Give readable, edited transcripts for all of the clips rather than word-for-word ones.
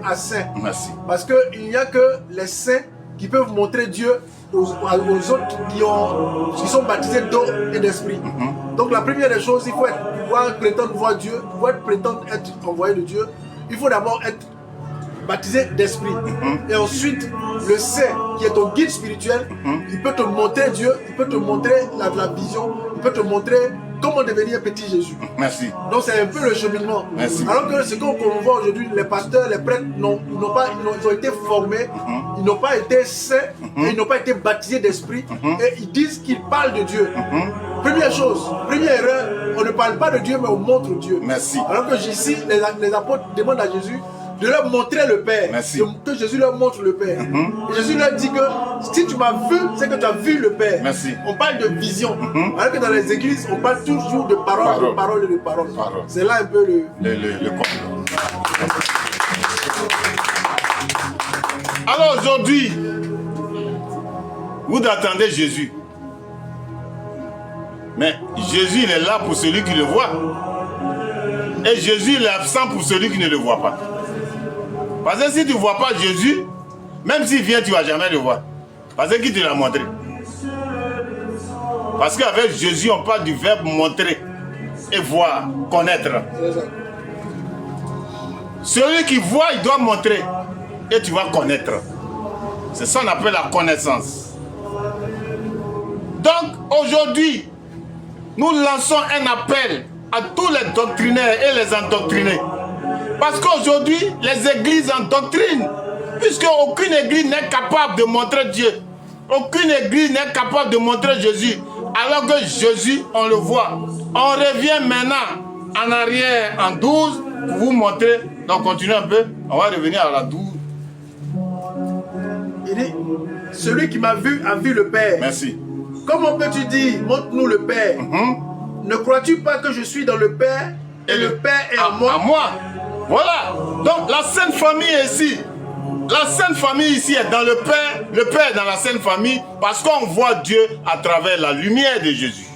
à saint. Merci. Parce qu'il n'y a que les saints qui peuvent montrer Dieu aux autres qui sont baptisés d'eau et d'esprit. Donc la première des choses, il faut prétendre voir Dieu, pour prétendre être envoyé de Dieu, il faut d'abord être baptisé d'esprit. Et ensuite, le saint qui est ton guide spirituel, il peut te montrer Dieu, il peut te montrer la vision, il peut te montrer comment devenir petit Jésus. Merci. Donc c'est un peu le cheminement. Merci. Alors que ce qu'on voit aujourd'hui, les pasteurs, les prêtres, ils ont été formés, ils n'ont pas été saints, et ils n'ont pas été baptisés d'esprit, et ils disent qu'ils parlent de Dieu. Première chose, première erreur, on ne parle pas de Dieu, mais on montre Dieu. Merci. Alors que ici, les apôtres demandent à Jésus de leur montrer le Père. Merci. Que Jésus leur montre le Père. Et Jésus leur dit que si tu m'as vu, c'est que tu as vu le Père. Merci. On parle de vision. Alors que dans les églises, on parle toujours de parole, de parole et de parole. C'est là un peu le Alors aujourd'hui, vous attendez Jésus. Mais Jésus, il est là pour celui qui le voit. Et Jésus, il est absent pour celui qui ne le voit pas. Parce que si tu ne vois pas Jésus, même s'il vient, tu ne vas jamais le voir. Parce qu'il te l'a montré. Parce qu'avec Jésus, on parle du verbe montrer et voir, connaître. Celui qui voit, il doit montrer et tu vas connaître. C'est ça qu'on appelle la connaissance. Donc aujourd'hui, nous lançons un appel à tous les doctrinaires et les endoctrinés. Parce qu'aujourd'hui, les églises endoctrinent, puisque aucune église n'est capable de montrer Dieu. Aucune église n'est capable de montrer Jésus. Alors que Jésus, on le voit. On revient maintenant en arrière en 12 pour vous montrer. Donc continuez un peu, on va revenir à la 12. Il dit, celui qui m'a vu a vu le Père. Merci. Comment peux-tu dire, montre-nous le Père? Ne crois-tu pas que je suis dans le Père et le Père est en moi? À moi. Voilà. Donc la Sainte Famille est ici. La Sainte Famille ici est dans le Père est dans la Sainte Famille parce qu'on voit Dieu à travers la lumière de Jésus.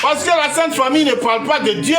Parce que la Sainte Famille ne parle pas de Dieu.